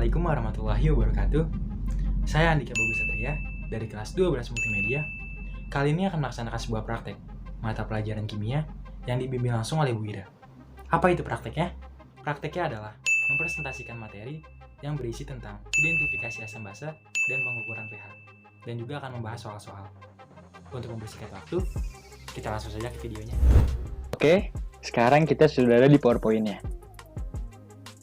Assalamualaikum warahmatullahi wabarakatuh. Saya Andika Bagus Satria dari kelas 12 Multimedia. Kali ini akan melaksanakan sebuah praktek mata pelajaran kimia yang dibimbing langsung oleh Bu Ida. Apa itu prakteknya? Prakteknya adalah mempresentasikan materi yang berisi tentang identifikasi asam basa dan pengukuran pH, dan juga akan membahas soal-soal. Untuk membersihkan waktu, kita langsung saja ke videonya. Oke, sekarang kita sudah ada di PowerPoint-nya.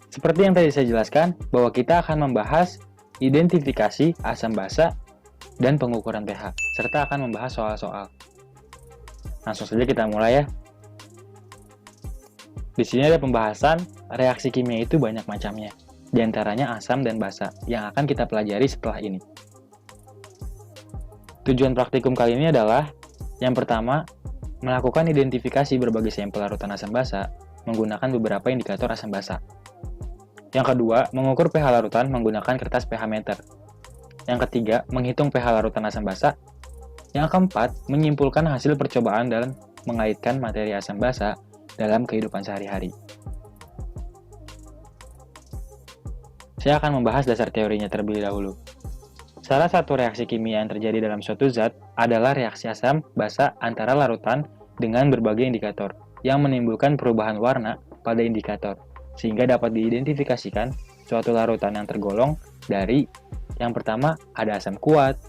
Seperti yang tadi saya jelaskan, bahwa kita akan membahas identifikasi asam basa dan pengukuran pH, serta akan membahas soal-soal. Langsung saja kita mulai ya. Di sini ada pembahasan reaksi kimia itu banyak macamnya, di antaranya asam dan basa, yang akan kita pelajari setelah ini. Tujuan praktikum kali ini adalah, yang pertama, melakukan identifikasi berbagai sampel larutan asam basa menggunakan beberapa indikator asam basa. Yang kedua, mengukur pH larutan menggunakan kertas pH meter. Yang ketiga, menghitung pH larutan asam basa. Yang keempat, menyimpulkan hasil percobaan dan mengaitkan materi asam basa dalam kehidupan sehari-hari. Saya akan membahas dasar teorinya terlebih dahulu. Salah satu reaksi kimia yang terjadi dalam suatu zat adalah reaksi asam basa antara larutan dengan berbagai indikator yang menimbulkan perubahan warna pada indikator, sehingga dapat diidentifikasikan suatu larutan yang tergolong dari yang pertama ada asam kuat,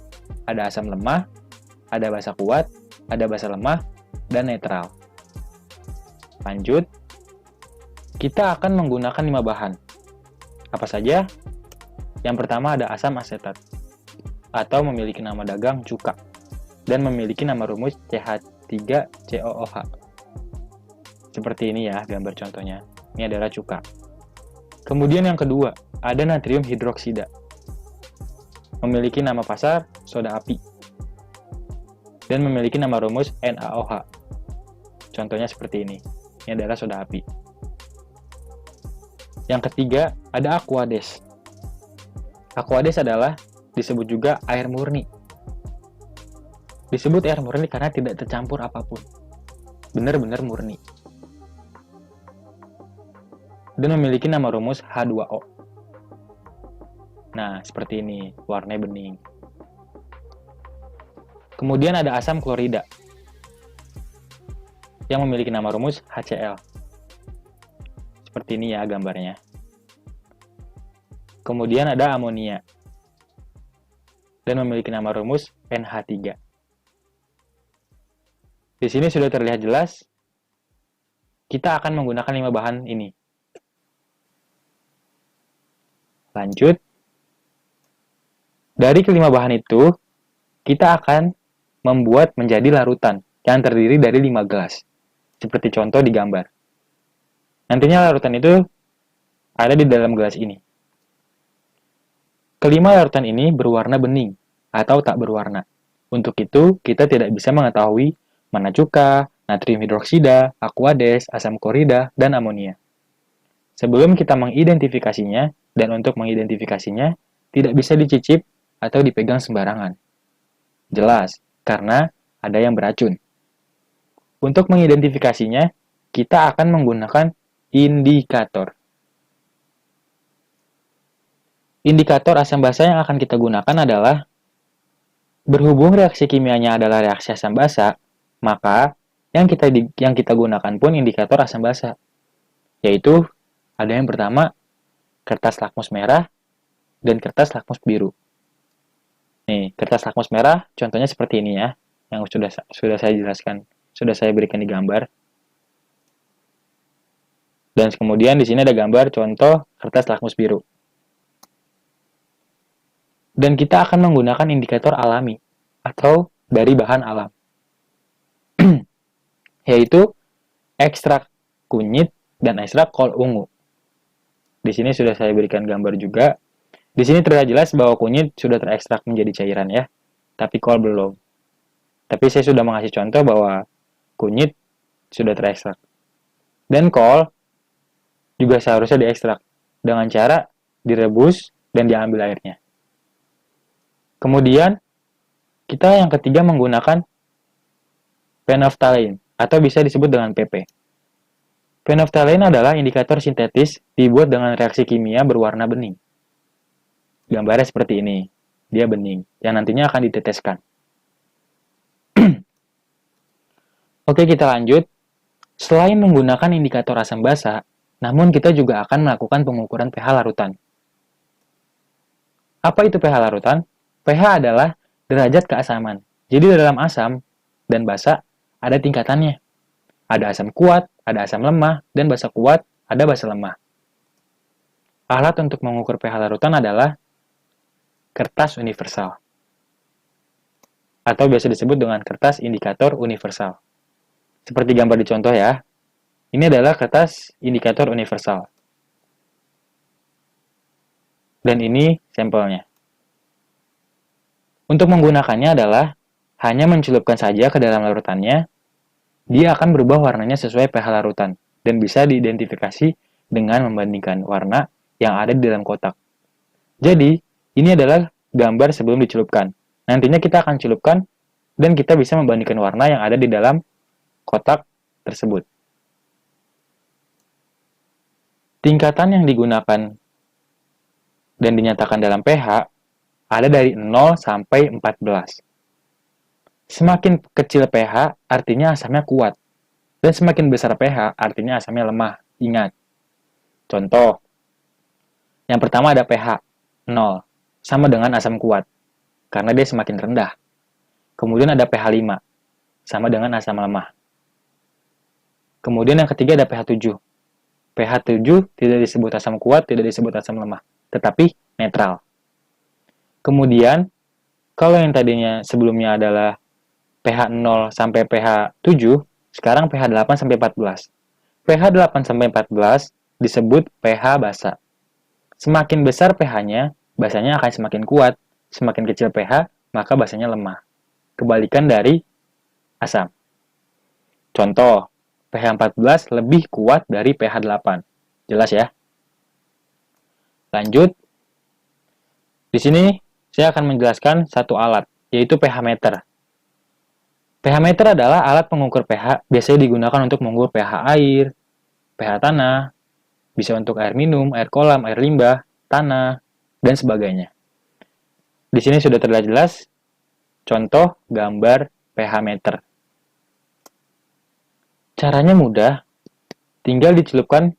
ada asam lemah, ada basa kuat, ada basa lemah, dan netral. Lanjut, kita akan menggunakan 5 bahan. Apa saja? Yang pertama ada asam asetat, atau memiliki nama dagang cuka, dan memiliki nama rumus CH3COOH. Seperti ini ya gambar contohnya. Ini adalah cuka. Kemudian yang kedua, ada natrium hidroksida. Memiliki nama pasar soda api. Dan memiliki nama rumus NaOH. Contohnya seperti ini. Ini adalah soda api. Yang ketiga, ada Aquades. Aquades adalah disebut juga air murni. Disebut air murni karena tidak tercampur apapun. Benar-benar murni. Dan memiliki nama rumus H2O. Nah, seperti ini, warnanya bening. Kemudian ada asam klorida, yang memiliki nama rumus HCl. Seperti ini ya gambarnya. Kemudian ada amonia, dan memiliki nama rumus NH3. Di sini sudah terlihat jelas, kita akan menggunakan 5 bahan ini. Lanjut, dari kelima bahan itu, kita akan membuat menjadi larutan yang terdiri dari 5 gelas, seperti contoh di gambar. Nantinya larutan itu ada di dalam gelas ini. Kelima larutan ini berwarna bening atau tak berwarna. Untuk itu, kita tidak bisa mengetahui mana cuka, natrium hidroksida, Aquades, asam klorida, dan amonia. Sebelum kita mengidentifikasinya, dan untuk mengidentifikasinya, tidak bisa dicicip atau dipegang sembarangan. Jelas, karena ada yang beracun. Untuk mengidentifikasinya, kita akan menggunakan indikator. Indikator asam basa yang akan kita gunakan adalah, berhubung reaksi kimianya adalah reaksi asam basa, maka yang kita gunakan pun indikator asam basa, yaitu ada yang pertama, kertas lakmus merah, dan kertas lakmus biru. Nih, kertas lakmus merah, contohnya seperti ini ya, yang sudah saya jelaskan, sudah saya berikan di gambar. Dan kemudian di sini ada gambar contoh kertas lakmus biru. Dan kita akan menggunakan indikator alami, atau dari bahan alam. Yaitu ekstrak kunyit dan ekstrak kol ungu. Di sini sudah saya berikan gambar juga. Di sini terlihat jelas bahwa kunyit sudah terekstrak menjadi cairan ya, tapi kol belum. Tapi saya sudah mengasih contoh bahwa kunyit sudah terekstrak. Dan kol juga seharusnya diekstrak dengan cara direbus dan diambil airnya. Kemudian, kita yang ketiga menggunakan phenolphthalein atau bisa disebut dengan PP. Phenolphthalein adalah indikator sintetis dibuat dengan reaksi kimia berwarna bening. Gambarnya seperti ini. Dia bening, yang nantinya akan diteteskan. Oke, kita lanjut. Selain menggunakan indikator asam basa, namun kita juga akan melakukan pengukuran pH larutan. Apa itu pH larutan? pH adalah derajat keasaman. Jadi dalam asam dan basa ada tingkatannya. Ada asam kuat, ada asam lemah, dan basa kuat, ada basa lemah. Alat untuk mengukur pH larutan adalah kertas universal. Atau biasa disebut dengan kertas indikator universal. Seperti gambar di contoh ya. Ini adalah kertas indikator universal. Dan ini sampelnya. Untuk menggunakannya adalah hanya mencelupkan saja ke dalam larutannya, dia akan berubah warnanya sesuai pH larutan dan bisa diidentifikasi dengan membandingkan warna yang ada di dalam kotak. Jadi, ini adalah gambar sebelum dicelupkan. Nantinya kita akan celupkan dan kita bisa membandingkan warna yang ada di dalam kotak tersebut. Tingkatan yang digunakan dan dinyatakan dalam pH ada dari 0 sampai 14. Semakin kecil pH artinya asamnya kuat, dan semakin besar pH artinya asamnya lemah. Ingat. Contoh, yang pertama ada pH 0, sama dengan asam kuat, karena dia semakin rendah. Kemudian ada pH 5, sama dengan asam lemah. Kemudian yang ketiga ada pH 7. pH 7 tidak disebut asam kuat, tidak disebut asam lemah, tetapi netral. Kemudian, kalau yang tadinya sebelumnya adalah pH 0 sampai pH 7, sekarang pH 8 sampai 14. pH 8 sampai 14 disebut pH basa. Semakin besar pH-nya, basanya akan semakin kuat. Semakin kecil pH, maka basanya lemah. Kebalikan dari asam. Contoh, pH 14 lebih kuat dari pH 8. Jelas ya? Lanjut. Di sini saya akan menjelaskan satu alat, yaitu pH meter. pH meter adalah alat pengukur pH, biasanya digunakan untuk mengukur pH air, pH tanah, bisa untuk air minum, air kolam, air limbah, tanah, dan sebagainya. Di sini sudah terlihat jelas contoh gambar pH meter. Caranya mudah, tinggal dicelupkan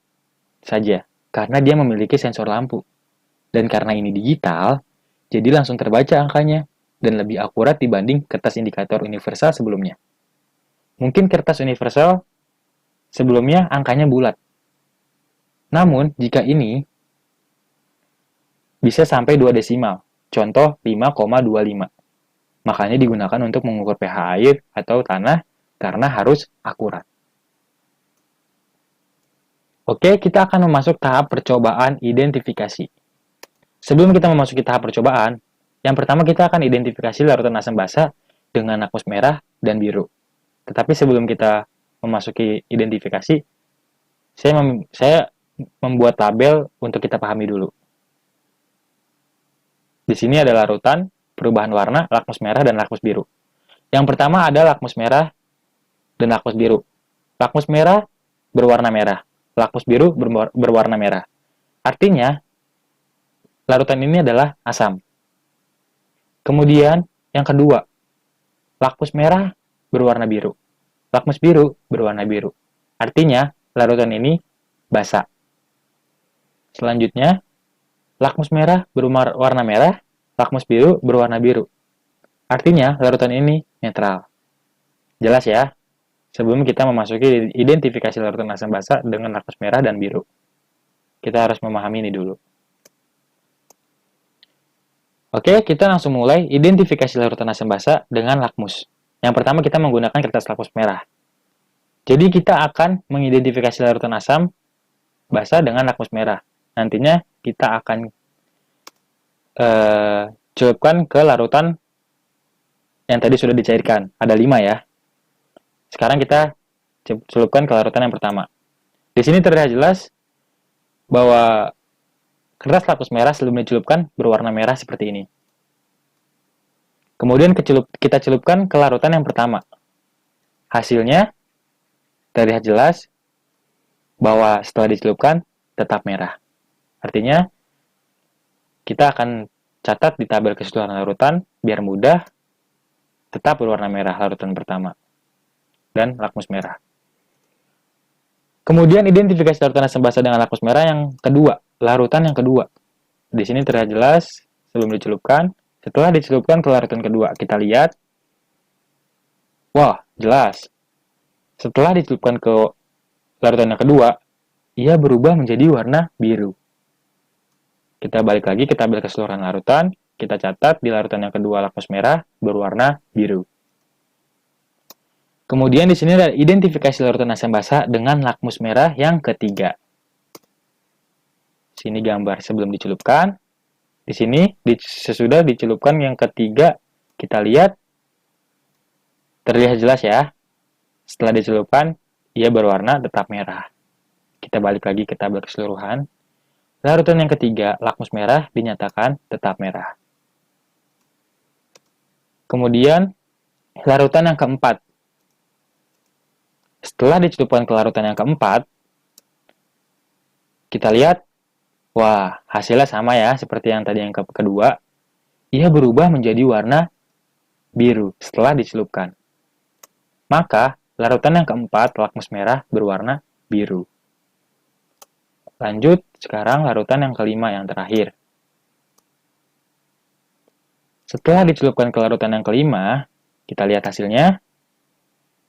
saja, karena dia memiliki sensor lampu. Dan karena ini digital, jadi langsung terbaca angkanya, dan lebih akurat dibanding kertas indikator universal sebelumnya. Mungkin kertas universal sebelumnya angkanya bulat. Namun, jika ini bisa sampai 2 desimal, contoh 5,25. Makanya digunakan untuk mengukur pH air atau tanah karena harus akurat. Oke, kita akan masuk tahap percobaan identifikasi. Sebelum kita memasuki tahap percobaan, yang pertama kita akan identifikasi larutan asam basa dengan lakmus merah dan biru. Tetapi sebelum kita memasuki identifikasi, saya membuat tabel untuk kita pahami dulu. Di sini ada larutan, perubahan warna, lakmus merah, dan lakmus biru. Yang pertama ada lakmus merah dan lakmus biru. Lakmus merah berwarna merah, lakmus biru berwarna merah. Artinya, larutan ini adalah asam. Kemudian, yang kedua, lakmus merah berwarna biru. Lakmus biru berwarna biru. Artinya, larutan ini basa. Selanjutnya, lakmus merah berwarna merah, lakmus biru berwarna biru. Artinya, larutan ini netral. Jelas ya? Sebelum kita memasuki identifikasi larutan asam basa dengan lakmus merah dan biru. Kita harus memahami ini dulu. Oke, kita langsung mulai identifikasi larutan asam basa dengan lakmus. Yang pertama kita menggunakan kertas lakmus merah. Jadi kita akan mengidentifikasi larutan asam basa dengan lakmus merah. Nantinya kita akan celupkan ke larutan yang tadi sudah dicairkan. Ada 5 ya. Sekarang kita celupkan ke larutan yang pertama. Di sini terlihat jelas bahwa kertas lakmus merah sebelum dicelupkan berwarna merah seperti ini. Kemudian kita celupkan ke larutan yang pertama. Hasilnya terlihat jelas bahwa setelah dicelupkan tetap merah. Artinya kita akan catat di tabel keseluruhan larutan biar mudah. Tetap berwarna merah larutan pertama dan lakmus merah. Kemudian identifikasi larutan asam basa dengan lakmus merah yang kedua, larutan yang kedua. Di sini terlihat jelas sebelum dicelupkan. Setelah dicelupkan ke larutan kedua, kita lihat. Wah, jelas. Setelah dicelupkan ke larutan yang kedua, ia berubah menjadi warna biru. Kita balik lagi ke tabel keseluruhan larutan. Kita catat di larutan yang kedua lakmus merah berwarna biru. Kemudian di sini ada identifikasi larutan asam basa dengan lakmus merah yang ketiga. Sini gambar sebelum dicelupkan. Di sini sesudah dicelupkan yang ketiga, kita lihat terlihat jelas ya. Setelah dicelupkan, ia berwarna tetap merah. Kita balik lagi ke tabel keseluruhan. Larutan yang ketiga, lakmus merah dinyatakan tetap merah. Kemudian larutan yang keempat. Setelah dicelupkan ke larutan yang keempat, kita lihat, wah, hasilnya sama ya, seperti yang tadi yang kedua. Ia berubah menjadi warna biru setelah dicelupkan. Maka, larutan yang keempat, lakmus merah, berwarna biru. Lanjut, sekarang larutan yang kelima yang terakhir. Setelah dicelupkan ke larutan yang kelima, kita lihat hasilnya,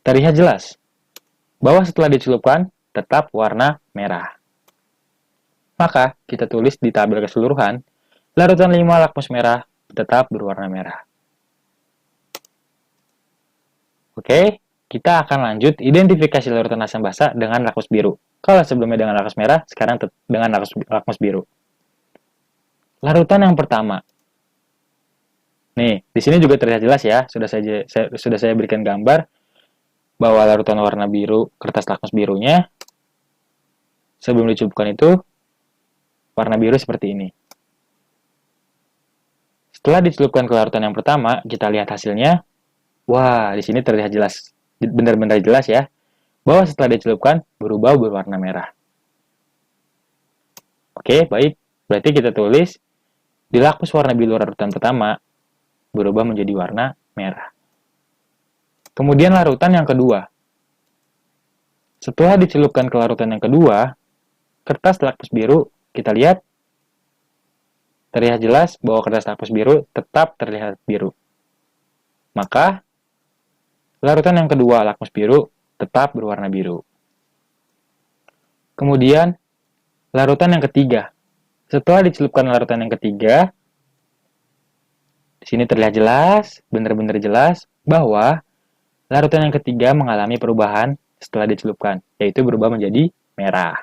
terlihat jelas bahwa setelah dicelupkan tetap warna merah. Maka, kita tulis di tabel keseluruhan, larutan 5 lakmus merah tetap berwarna merah. Oke, kita akan lanjut identifikasi larutan asam basa dengan lakmus biru. Kalau sebelumnya dengan lakmus merah, sekarang dengan lakmus biru. Larutan yang pertama. Nih, di sini juga terlihat jelas ya, sudah saya berikan gambar bahwa larutan warna biru, kertas lakmus birunya, sebelum dicelupkan itu, warna biru seperti ini. Setelah dicelupkan ke larutan yang pertama, kita lihat hasilnya. Wah, di sini terlihat jelas, benar-benar jelas ya, bahwa setelah dicelupkan, berubah berwarna merah. Oke, baik. Berarti kita tulis, di lakmus warna biru larutan pertama, berubah menjadi warna merah. Kemudian larutan yang kedua. Setelah dicelupkan ke larutan yang kedua, kertas lakmus biru, kita lihat, terlihat jelas bahwa kertas lakmus biru tetap terlihat biru. Maka, larutan yang kedua lakmus biru tetap berwarna biru. Kemudian, larutan yang ketiga. Setelah dicelupkan larutan yang ketiga, di sini terlihat jelas, benar-benar jelas, bahwa larutan yang ketiga mengalami perubahan setelah dicelupkan, yaitu berubah menjadi merah.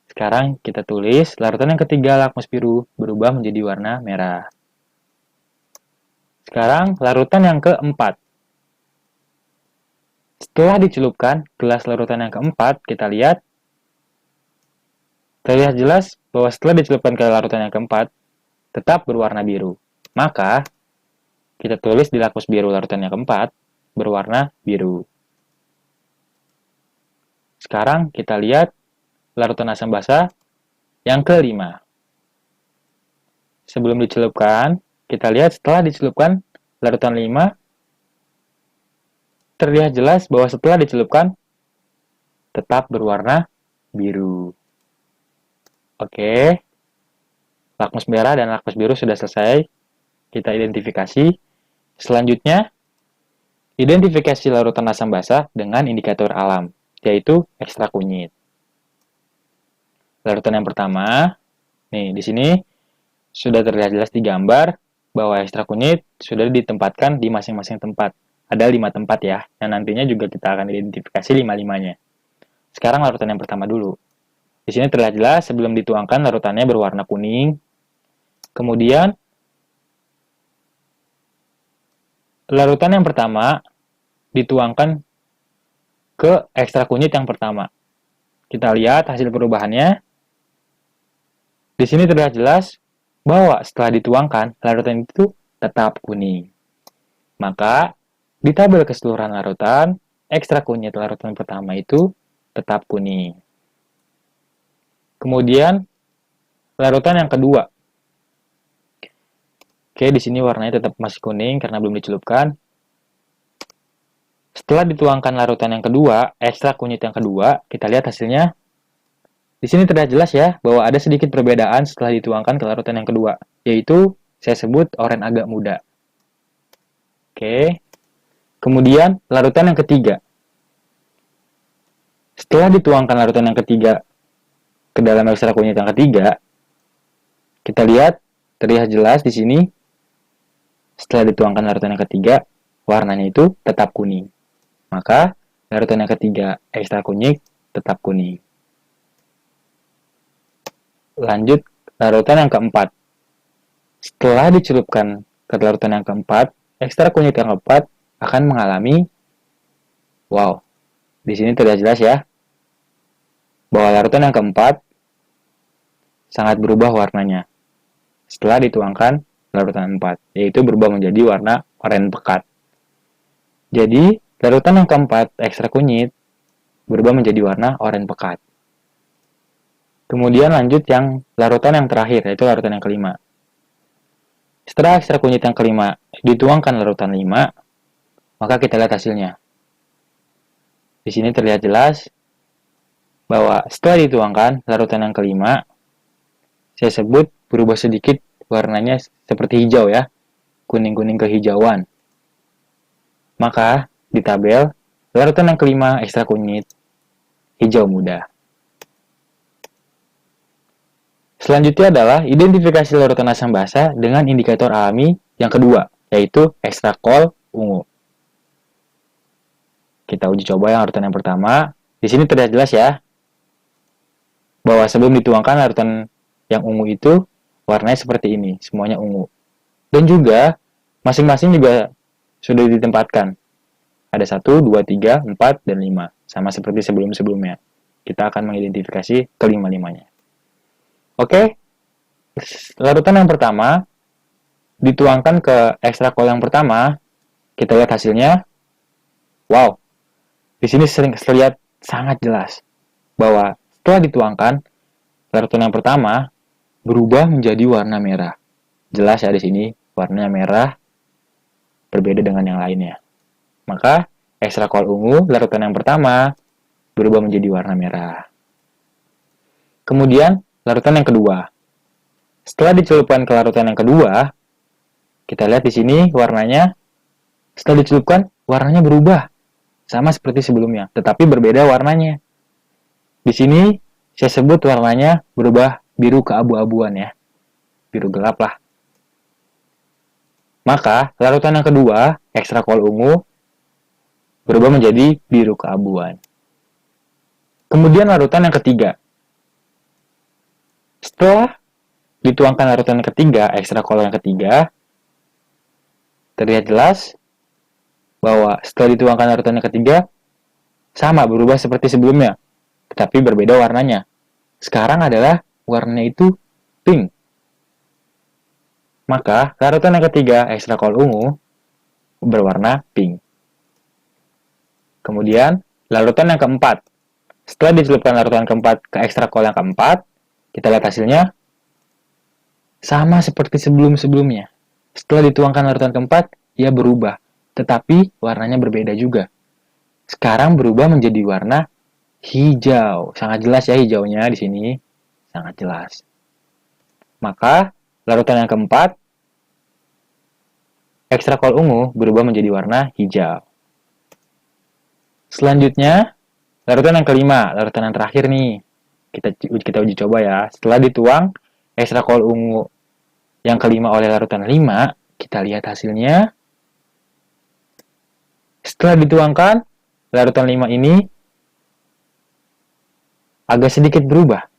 Sekarang kita tulis larutan yang ketiga lakmus biru berubah menjadi warna merah. Sekarang larutan yang keempat. Setelah dicelupkan gelas larutan yang keempat, kita lihat terlihat jelas bahwa setelah dicelupkan ke larutan yang keempat tetap berwarna biru. Maka kita tulis di lakmus biru larutan yang keempat berwarna biru. Sekarang kita lihat larutan asam basa yang kelima. Sebelum dicelupkan, kita lihat setelah dicelupkan larutan 5, terlihat jelas bahwa setelah dicelupkan tetap berwarna biru. Oke, lakmus merah dan lakmus biru sudah selesai. Kita identifikasi. Selanjutnya, identifikasi larutan asam basa dengan indikator alam, yaitu ekstrak kunyit. Larutan yang pertama, nih di sini sudah terlihat jelas di gambar bahwa ekstrak kunyit sudah ditempatkan di masing-masing tempat. Ada 5 tempat ya, yang nantinya juga kita akan identifikasi 5-5-nya. Sekarang larutan yang pertama dulu. Di sini terlihat jelas sebelum dituangkan larutannya berwarna kuning. Kemudian larutan yang pertama dituangkan ke ekstrak kunyit yang pertama. Kita lihat hasil perubahannya. Di sini terlihat jelas bahwa setelah dituangkan, larutan itu tetap kuning. Maka, di tabel keseluruhan larutan, ekstrak kunyit larutan pertama itu tetap kuning. Kemudian, larutan yang kedua. Oke, di sini warnanya tetap masih kuning karena belum dicelupkan. Setelah dituangkan larutan yang kedua, ekstrak kunyit yang kedua, kita lihat hasilnya. Di sini terlihat jelas ya bahwa ada sedikit perbedaan setelah dituangkan ke larutan yang kedua, yaitu saya sebut oranye agak muda. Oke. Kemudian larutan yang ketiga. Setelah dituangkan larutan yang ketiga ke dalam ekstrak kunyit yang ketiga, kita lihat terlihat jelas di sini. Setelah dituangkan larutan yang ketiga, warnanya itu tetap kuning. Maka larutan yang ketiga ekstrak kunyit tetap kuning. Lanjut larutan yang keempat. Setelah dicelupkan ke larutan yang keempat, ekstrak kunyit yang keempat akan mengalami di sini terlihat jelas ya bahwa larutan yang keempat sangat berubah warnanya setelah dituangkan larutan 4, yaitu berubah menjadi warna oranye pekat. Jadi, larutan yang keempat ekstrak kunyit berubah menjadi warna oranye pekat. Kemudian lanjut yang larutan yang terakhir, yaitu larutan yang kelima. Setelah ekstrak kunyit yang kelima dituangkan larutan 5, maka kita lihat hasilnya. Di sini terlihat jelas bahwa setelah dituangkan larutan yang kelima, saya sebut berubah sedikit warnanya seperti hijau ya, kuning-kuning kehijauan. Maka di tabel, larutan yang kelima ekstrak kunyit hijau muda. Selanjutnya adalah identifikasi larutan asam basa dengan indikator alami yang kedua, yaitu ekstrak kol ungu. Kita uji coba yang larutan yang pertama. Di sini terlihat jelas ya, bahwa sebelum dituangkan larutan yang ungu itu, warnanya seperti ini, semuanya ungu. Dan juga, masing-masing juga sudah ditempatkan. Ada 1, 2, 3, 4, dan 5. Sama seperti sebelum-sebelumnya. Kita akan mengidentifikasi kelima-limanya. Oke, larutan yang pertama, dituangkan ke ekstrak kol yang pertama, kita lihat hasilnya. Di sini terlihat sangat jelas bahwa setelah dituangkan, larutan yang pertama berubah menjadi warna merah. Jelas ya di sini warnanya merah berbeda dengan yang lainnya. Maka ekstrak kol ungu larutan yang pertama berubah menjadi warna merah. Kemudian larutan yang kedua. Setelah dicelupkan ke larutan yang kedua, kita lihat di sini warnanya setelah dicelupkan warnanya berubah sama seperti sebelumnya, tetapi berbeda warnanya. Di sini saya sebut warnanya berubah biru keabu-abuan ya. Biru gelap lah. Maka, larutan yang kedua, ekstrak kol ungu, berubah menjadi biru keabuan. Kemudian larutan yang ketiga. Setelah dituangkan larutan yang ketiga, ekstrak kol yang ketiga, terlihat jelas bahwa setelah dituangkan larutan yang ketiga, sama berubah seperti sebelumnya, tetapi berbeda warnanya. Sekarang adalah warnanya itu pink. Maka, larutan yang ketiga, ekstrak kol ungu, berwarna pink. Kemudian, larutan yang keempat. Setelah dicelupkan larutan keempat ke ekstrak kol yang keempat, kita lihat hasilnya sama seperti sebelum-sebelumnya. Setelah dituangkan larutan keempat, ia berubah, tetapi warnanya berbeda juga. Sekarang berubah menjadi warna hijau. Sangat jelas ya hijaunya di sini. Sangat jelas. Maka, larutan yang keempat, ekstrak kol ungu berubah menjadi warna hijau. Selanjutnya, larutan yang kelima, larutan yang terakhir nih. Kita uji coba ya. Setelah dituang ekstrak kol ungu yang kelima oleh larutan 5, kita lihat hasilnya. Setelah dituangkan, larutan 5 ini agak sedikit berubah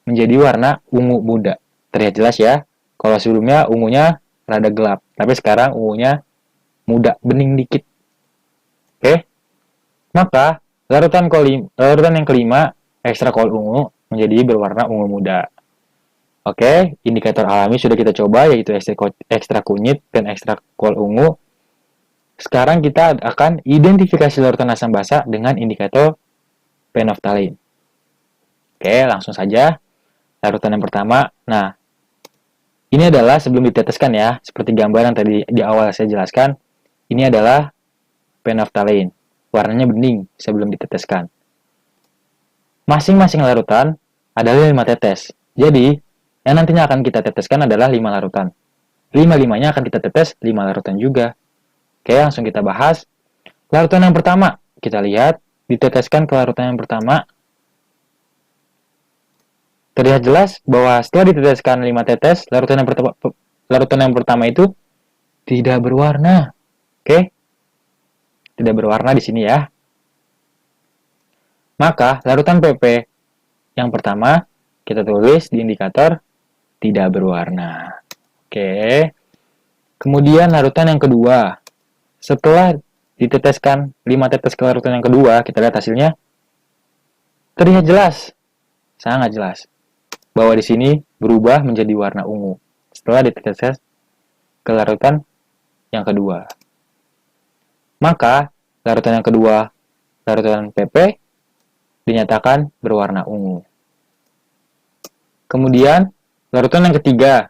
menjadi warna ungu muda. Terlihat jelas ya, kalau sebelumnya ungunya rada gelap, tapi sekarang ungunya muda, bening dikit. Oke, maka larutan yang kelima, ekstrak kol ungu, menjadi berwarna ungu muda. Oke, indikator alami sudah kita coba, yaitu ekstrak kunyit dan ekstrak kol ungu. Sekarang kita akan identifikasi larutan asam basa dengan indikator phenolphthalein. Oke, langsung saja. Larutan yang pertama, nah, Ini adalah sebelum diteteskan ya, seperti gambar yang tadi di awal saya jelaskan. Ini adalah phenolphthalein, warnanya bening sebelum diteteskan. Masing-masing larutan adalah 5 tetes. Jadi, yang nantinya akan kita teteskan adalah 5 larutan. 5-5-nya akan kita tetes 5 larutan juga. Oke, langsung kita bahas. Larutan yang pertama, kita lihat, diteteskan ke larutan yang pertama. Terlihat jelas bahwa setelah diteteskan 5 tetes, larutan yang pertama itu tidak berwarna. Oke? Tidak berwarna di sini ya. Maka, larutan PP yang pertama, kita tulis di indikator tidak berwarna. Oke. Kemudian larutan yang kedua. Setelah diteteskan 5 tetes ke larutan yang kedua, kita lihat hasilnya. Terlihat jelas. Sangat jelas. Bahwa di sini berubah menjadi warna ungu setelah ditetes ke larutan yang kedua. Maka, larutan yang kedua, larutan PP, dinyatakan berwarna ungu. Kemudian, larutan yang ketiga.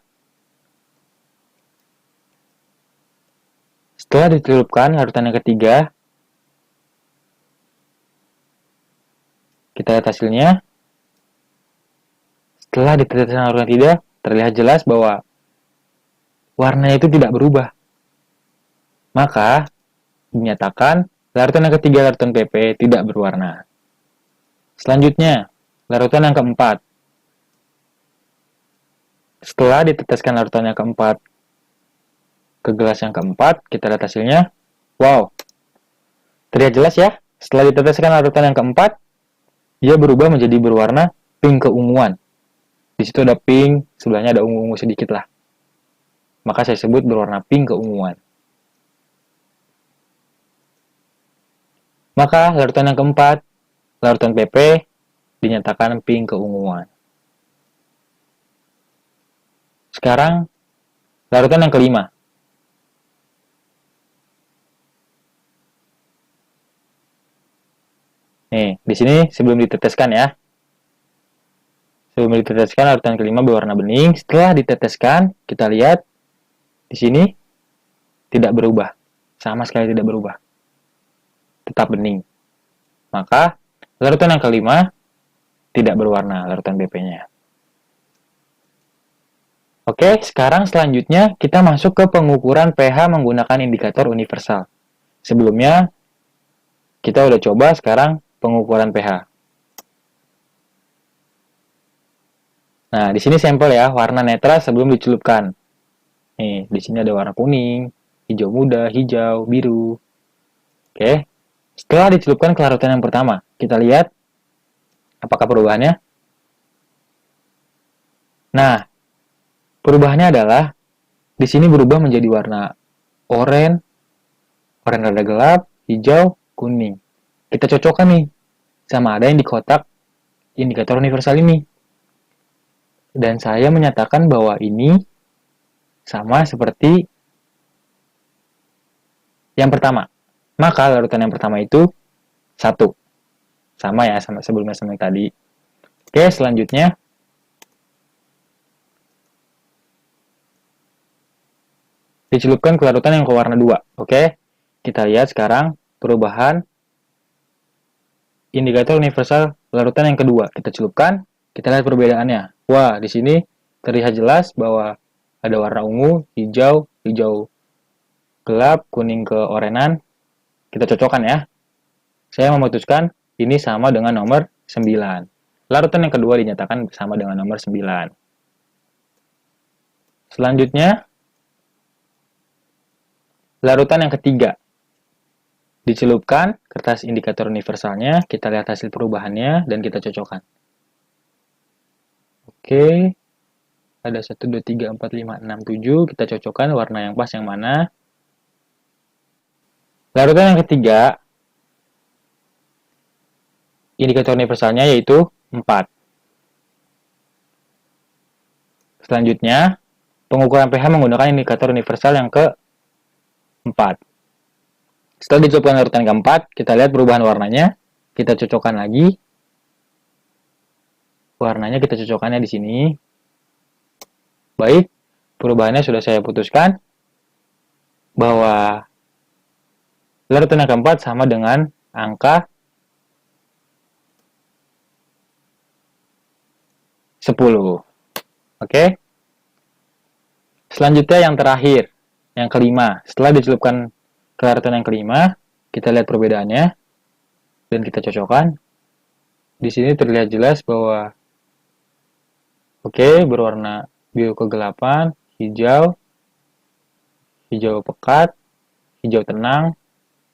Setelah dicelupkan larutan yang ketiga, kita lihat hasilnya. Setelah diteteskan larutan ketiga, terlihat jelas bahwa warnanya itu tidak berubah. Maka, dinyatakan larutan yang ketiga, larutan PP, tidak berwarna. Selanjutnya, larutan yang keempat. Setelah diteteskan larutan yang keempat ke gelas yang keempat, kita lihat hasilnya. Wow, terlihat jelas ya. Setelah diteteskan larutan yang keempat, dia berubah menjadi berwarna pink keunguan. Di situ ada pink, sebelahnya ada ungu-ungu sedikit lah. Maka saya sebut berwarna pink keunguan. Maka larutan yang keempat, larutan PP, dinyatakan pink keunguan. Sekarang, larutan yang kelima. Nih, di sini sebelum diteteskan ya. Sebelum diteteskan, larutan kelima berwarna bening. Setelah diteteskan, kita lihat di sini tidak berubah. Sama sekali tidak berubah. Tetap bening. Maka, larutan yang kelima tidak berwarna, larutan BP-nya. Oke, sekarang selanjutnya kita masuk ke pengukuran pH menggunakan indikator universal. Sebelumnya, kita udah coba sekarang pengukuran pH. Nah, di sini sampel ya, warna netral sebelum dicelupkan. Nih, di sini ada warna kuning, hijau muda, hijau, biru. Oke. Setelah dicelupkan ke larutan yang pertama, kita lihat apakah perubahannya. Nah, perubahannya adalah di sini berubah menjadi warna oranye, oranye rada gelap, hijau, kuning. Kita cocokkan nih sama ada yang di kotak indikator universal ini. Dan saya menyatakan bahwa ini sama seperti yang pertama. Maka larutan yang pertama itu 1. Sama ya, sama sebelumnya sama yang tadi. Oke, selanjutnya. Dicelupkan ke larutan yang ke warna 2. Oke, kita lihat sekarang perubahan indikator universal larutan yang kedua. Kita celupkan, kita lihat perbedaannya. Wah, di sini terlihat jelas bahwa ada warna ungu, hijau, hijau gelap, kuning ke orenan. Kita cocokkan ya. Saya memutuskan ini sama dengan nomor 9. Larutan yang kedua dinyatakan sama dengan nomor 9. Selanjutnya, larutan yang ketiga. Dicelupkan kertas indikator universalnya, kita lihat hasil perubahannya, dan kita cocokkan. Oke, ada 1, 2, 3, 4, 5, 6, 7. Kita cocokkan warna yang pas yang mana. Larutan yang ketiga, indikator universalnya yaitu 4. Selanjutnya, pengukuran pH menggunakan indikator universal yang ke-4. Setelah dicelupkan larutan keempat, kita lihat perubahan warnanya. Kita cocokkan lagi. Warnanya kita cocokkannya di sini. Baik, perubahannya sudah saya putuskan bahwa larutan yang keempat sama dengan angka 10. Oke. Selanjutnya yang terakhir, yang kelima. Setelah dicelupkan ke larutan yang kelima, kita lihat perbedaannya dan kita cocokkan. Di sini terlihat jelas bahwa berwarna biru kegelapan, hijau, hijau pekat, hijau tenang,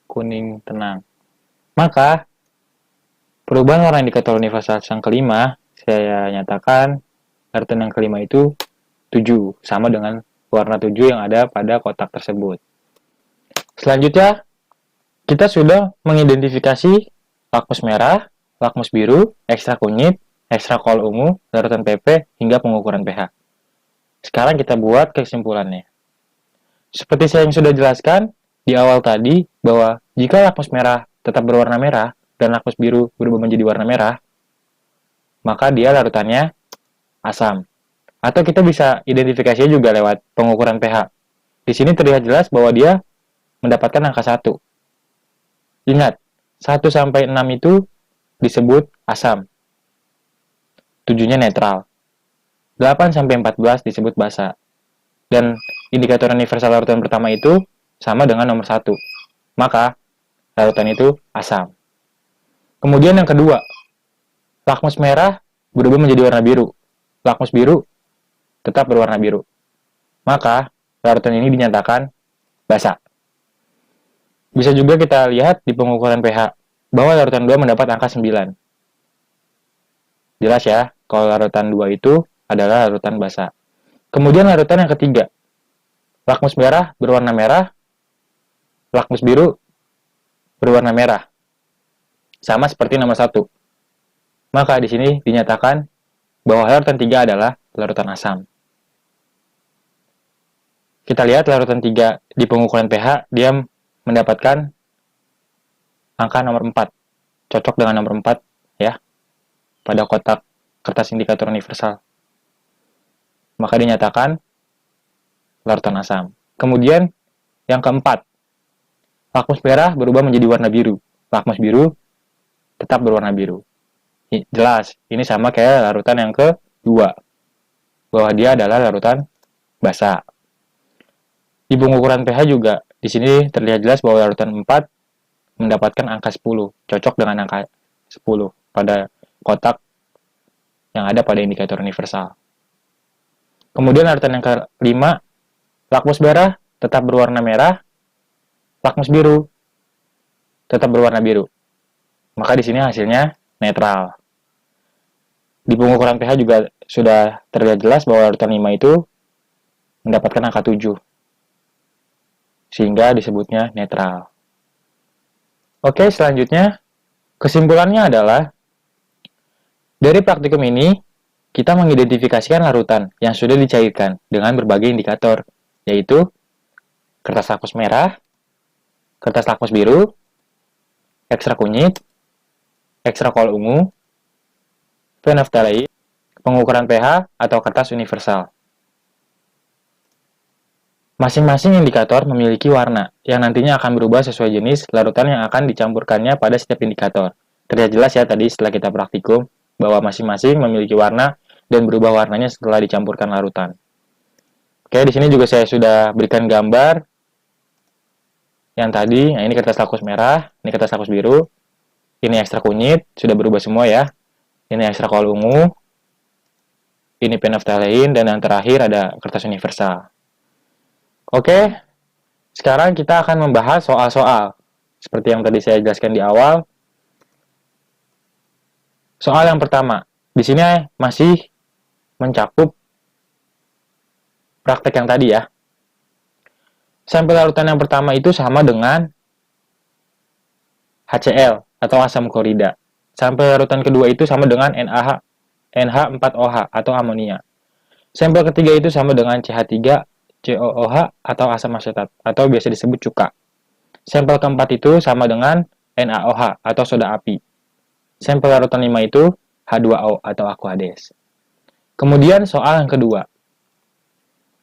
kuning tenang. Maka perubahan warna indikator universal yang kelima, saya nyatakan larutan yang kelima itu 7, sama dengan warna 7 yang ada pada kotak tersebut. Selanjutnya, kita sudah mengidentifikasi lakmus merah, lakmus biru, ekstra kunyit, ekstra kol ungu, larutan PP, hingga pengukuran pH. Sekarang kita buat kesimpulannya. Seperti saya yang sudah jelaskan di awal tadi, bahwa jika lakmus merah tetap berwarna merah, dan lakmus biru berubah menjadi warna merah, maka dia larutannya asam. Atau kita bisa identifikasinya juga lewat pengukuran pH. Di sini terlihat jelas bahwa dia mendapatkan angka 1. Ingat, 1 sampai 6 itu disebut asam. 7-nya netral. 8 sampai 14 disebut basa. Dan indikator universal larutan pertama itu sama dengan nomor 1. Maka larutan itu asam. Kemudian yang kedua, lakmus merah berubah menjadi warna biru. Lakmus biru tetap berwarna biru. Maka larutan ini dinyatakan basa. Bisa juga kita lihat di pengukuran pH bahwa larutan 2 mendapat angka 9. Jelas ya, kalau larutan 2 itu adalah larutan basa. Kemudian larutan yang ketiga, lakmus merah berwarna merah, lakmus biru berwarna merah. Sama seperti nomor 1. Maka di sini dinyatakan bahwa larutan 3 adalah larutan asam. Kita lihat larutan 3 di pengukuran pH, dia mendapatkan angka nomor 4. Cocok dengan nomor 4 ya, pada kotak kertas indikator universal. Maka dinyatakan larutan asam. Kemudian yang keempat, lakmus merah berubah menjadi warna biru. Lakmus biru tetap berwarna biru. Jelas, ini sama kayak larutan yang kedua, bahwa dia adalah larutan basa. Di pengukuran pH juga, di sini terlihat jelas bahwa larutan 4 mendapatkan angka 10, cocok dengan angka 10 pada kotak yang ada pada indikator universal. Kemudian larutan yang kelima, lakmus merah tetap berwarna merah, lakmus biru tetap berwarna biru. Maka di sini hasilnya netral. Di pengukuran pH juga sudah terlihat jelas bahwa larutan 5 itu mendapatkan angka 7. Sehingga disebutnya netral. Oke, selanjutnya kesimpulannya adalah dari praktikum ini kita mengidentifikasikan larutan yang sudah dicairkan dengan berbagai indikator, yaitu kertas lakmus merah, kertas lakmus biru, ekstra kunyit, ekstra kol ungu, phenylephthalate, pengukuran pH atau kertas universal. Masing-masing indikator memiliki warna yang nantinya akan berubah sesuai jenis larutan yang akan dicampurkannya pada setiap indikator. Terlihat jelas ya tadi setelah kita praktikum bahwa masing-masing memiliki warna dan berubah warnanya setelah dicampurkan larutan. Oke, di sini juga saya sudah berikan gambar yang tadi. Nah, ini kertas lakmus merah, ini kertas lakmus biru, ini ekstra kunyit, sudah berubah semua ya. Ini ekstra kol ungu, ini phenylephthalate, dan yang terakhir ada kertas universal. Oke, sekarang kita akan membahas soal-soal. Seperti yang tadi saya jelaskan di awal. Soal yang pertama, di sini masih mencakup praktek yang tadi ya. Sampel larutan yang pertama itu sama dengan HCl atau asam klorida. Sampel larutan kedua itu sama dengan NH4OH atau amonia. Sampel ketiga itu sama dengan CH3COOH atau asam asetat atau biasa disebut cuka. Sampel keempat itu sama dengan NaOH atau soda api. Sampel larutan 5 itu H2O atau aqueous. Kemudian soal yang kedua.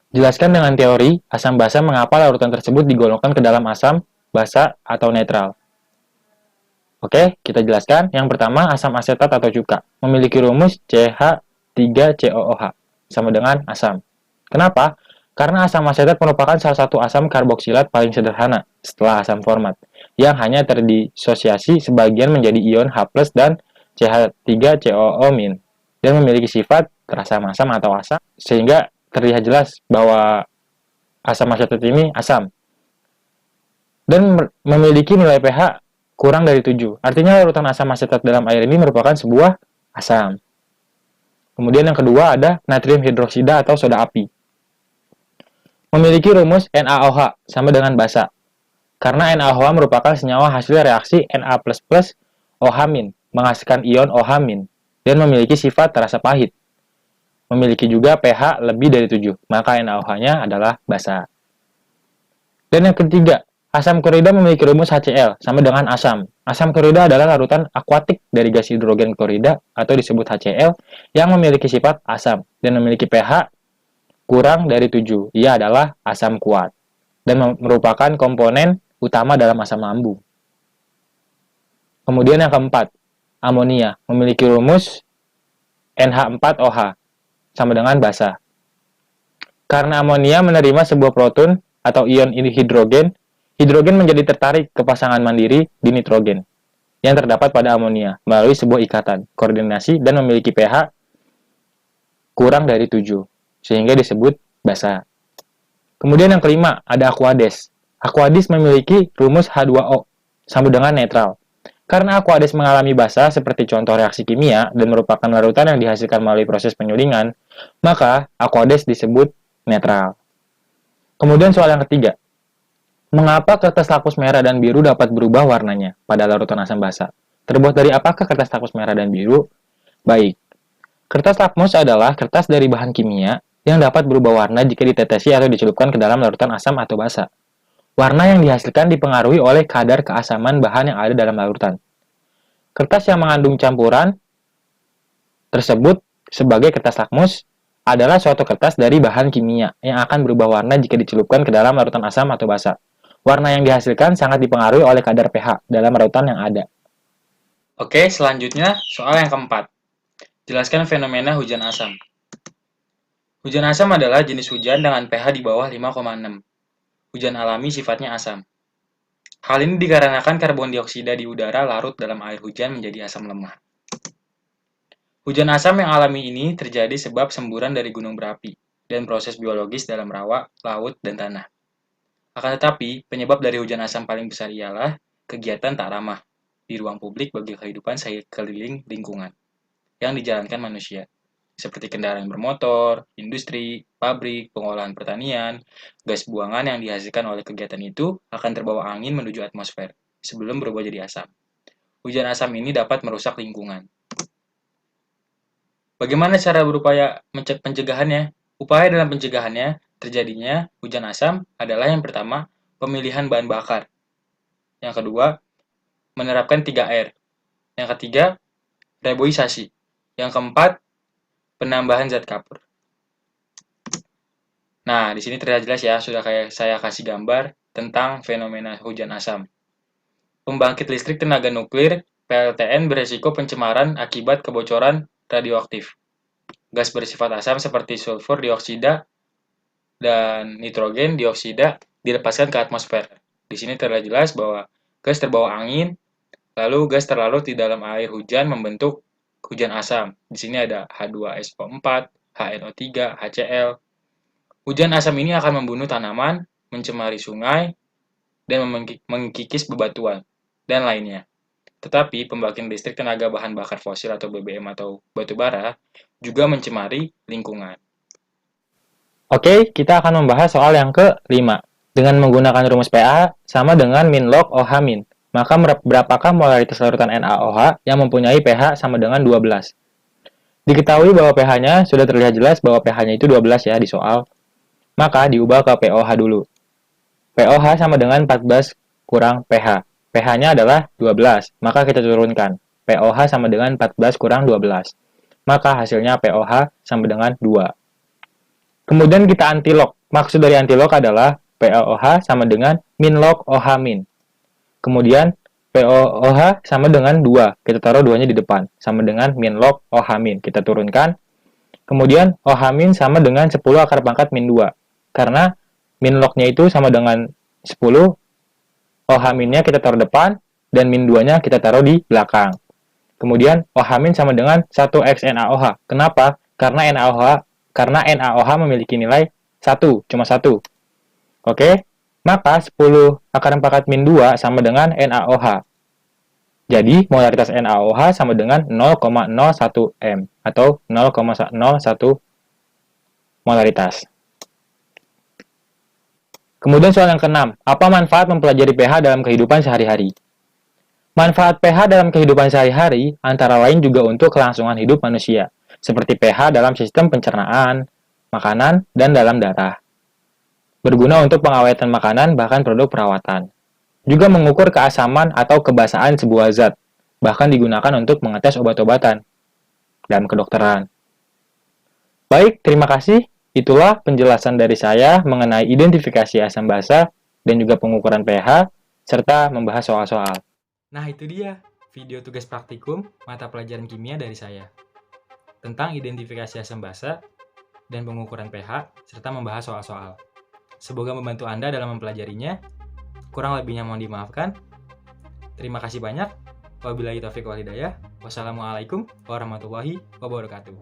Jelaskan dengan teori asam basa mengapa larutan tersebut digolongkan ke dalam asam, basa, atau netral. Oke, kita jelaskan. Yang pertama, asam asetat atau cuka. Memiliki rumus CH3COOH, sama dengan asam. Kenapa? Karena asam asetat merupakan salah satu asam karboksilat paling sederhana setelah asam format, yang hanya terdisosiasi sebagian menjadi ion H+ dan CH3COO-, dan memiliki sifat terasam-asam atau asam, sehingga terlihat jelas bahwa asam asetat ini asam. Dan memiliki nilai pH kurang dari 7. Artinya larutan asam asetat dalam air ini merupakan sebuah asam. Kemudian yang kedua ada natrium hidroksida atau soda api. Memiliki rumus NaOH sama dengan basa. Karena NaOH merupakan senyawa hasil reaksi Na++ OH- menghasilkan ion OH- dan memiliki sifat terasa pahit. Memiliki juga pH lebih dari 7, maka NaOH-nya adalah basa. Dan yang ketiga, asam klorida memiliki rumus HCl sama dengan asam. Asam klorida adalah larutan akuatik dari gas hidrogen klorida atau disebut HCl yang memiliki sifat asam dan memiliki pH kurang dari 7. Ia adalah asam kuat dan merupakan komponen utama dalam asam lambung. Kemudian yang keempat, amonia memiliki rumus NH4OH sama dengan basa. Karena amonia menerima sebuah proton atau ion hidrogen, hidrogen menjadi tertarik ke pasangan mandiri di nitrogen yang terdapat pada amonia melalui sebuah ikatan, koordinasi, dan memiliki pH kurang dari 7, sehingga disebut basa. Kemudian yang kelima, ada Aquades. Aquades memiliki rumus H2O, sama dengan netral. Karena Aquades mengalami basa seperti contoh reaksi kimia dan merupakan larutan yang dihasilkan melalui proses penyulingan, maka Aquades disebut netral. Kemudian soal yang ketiga, mengapa kertas lakmus merah dan biru dapat berubah warnanya pada larutan asam basa? Terbuat dari apakah kertas lakmus merah dan biru? Baik, kertas lakmus adalah kertas dari bahan kimia yang dapat berubah warna jika ditetesi atau dicelupkan ke dalam larutan asam atau basa. Warna yang dihasilkan dipengaruhi oleh kadar keasaman bahan yang ada dalam larutan. Kertas yang mengandung campuran tersebut sebagai kertas lakmus adalah suatu kertas dari bahan kimia yang akan berubah warna jika dicelupkan ke dalam larutan asam atau basa. Warna yang dihasilkan sangat dipengaruhi oleh kadar pH dalam larutan yang ada. Oke, selanjutnya soal yang keempat. Jelaskan fenomena hujan asam. Hujan asam adalah jenis hujan dengan pH di bawah 5,6. Hujan alami sifatnya asam. Hal ini dikarenakan karbon dioksida di udara larut dalam air hujan menjadi asam lemah. Hujan asam yang alami ini terjadi sebab semburan dari gunung berapi dan proses biologis dalam rawa, laut, dan tanah. Akan tetapi, penyebab dari hujan asam paling besar ialah kegiatan tak ramah di ruang publik bagi kehidupan sekeliling lingkungan yang dijalankan manusia, seperti kendaraan bermotor, industri, pabrik, pengolahan pertanian. Gas buangan yang dihasilkan oleh kegiatan itu akan terbawa angin menuju atmosfer sebelum berubah jadi asam. Hujan asam ini dapat merusak lingkungan. Bagaimana cara berupaya pencegahannya? Upaya dalam pencegahannya terjadinya hujan asam adalah yang pertama, pemilihan bahan bakar. Yang kedua, menerapkan 3R. Yang ketiga, reboisasi. Yang keempat, penambahan zat kapur. Nah, di sini terlihat jelas ya, sudah kayak saya kasih gambar tentang fenomena hujan asam. Pembangkit listrik tenaga nuklir PLTN beresiko pencemaran akibat kebocoran radioaktif. Gas bersifat asam seperti sulfur dioksida dan nitrogen dioksida dilepaskan ke atmosfer. Di sini terlihat jelas bahwa gas terbawa angin, lalu gas terlarut di dalam air hujan membentuk hujan asam. Di sini ada H2SO4, HNO3, HCl. Hujan asam ini akan membunuh tanaman, mencemari sungai, dan mengkikis bebatuan, dan lainnya. Tetapi pembangkit listrik tenaga bahan bakar fosil atau BBM atau batu bara juga mencemari lingkungan. Oke, kita akan membahas soal yang ke-5. Dengan menggunakan rumus pH sama dengan min log OH-, maka berapakah molaritas larutan NaOH yang mempunyai pH sama dengan 12? Diketahui bahwa pH-nya sudah terlihat jelas bahwa pH-nya itu 12 ya di soal. Maka diubah ke pOH dulu. pOH sama dengan 14 kurang pH. pH-nya adalah 12, maka kita turunkan. pOH sama dengan 14 kurang 12. Maka hasilnya pOH sama dengan 2. Kemudian kita antilog Maksud dari anti-log adalah PaOH sama dengan min log OH min. Kemudian PaOH sama dengan 2. Kita taruh 2-nya di depan. Sama dengan min log OH min. Kita turunkan. Kemudian OH min sama dengan 10 akar pangkat min 2. Karena min log-nya itu sama dengan 10, OH min-nya kita taruh depan, dan min 2-nya kita taruh di belakang. Kemudian OH min sama dengan 1x NaOH. Kenapa? Karena NaOH memiliki nilai 1, cuma 1. Oke? Maka 10 akar pangkat min 2 sama dengan NaOH. Jadi, molaritas NaOH sama dengan 0,01 M atau 0,01 molaritas. Kemudian soal yang keenam, apa manfaat mempelajari pH dalam kehidupan sehari-hari? Manfaat pH dalam kehidupan sehari-hari antara lain juga untuk kelangsungan hidup manusia, seperti pH dalam sistem pencernaan, makanan, dan dalam darah. Berguna untuk pengawetan makanan bahkan produk perawatan. Juga mengukur keasaman atau kebasaan sebuah zat, bahkan digunakan untuk mengetes obat-obatan dan kedokteran. Baik, terima kasih. Itulah penjelasan dari saya mengenai identifikasi asam basa dan juga pengukuran pH, serta membahas soal-soal. Nah itu dia video tugas praktikum mata pelajaran kimia dari saya tentang identifikasi asam basa dan pengukuran pH serta membahas soal-soal. Semoga membantu Anda dalam mempelajarinya. Kurang lebihnya mohon dimaafkan. Terima kasih banyak. Wabillahi taufiq wal hidayah. Wassalamualaikum warahmatullahi wabarakatuh.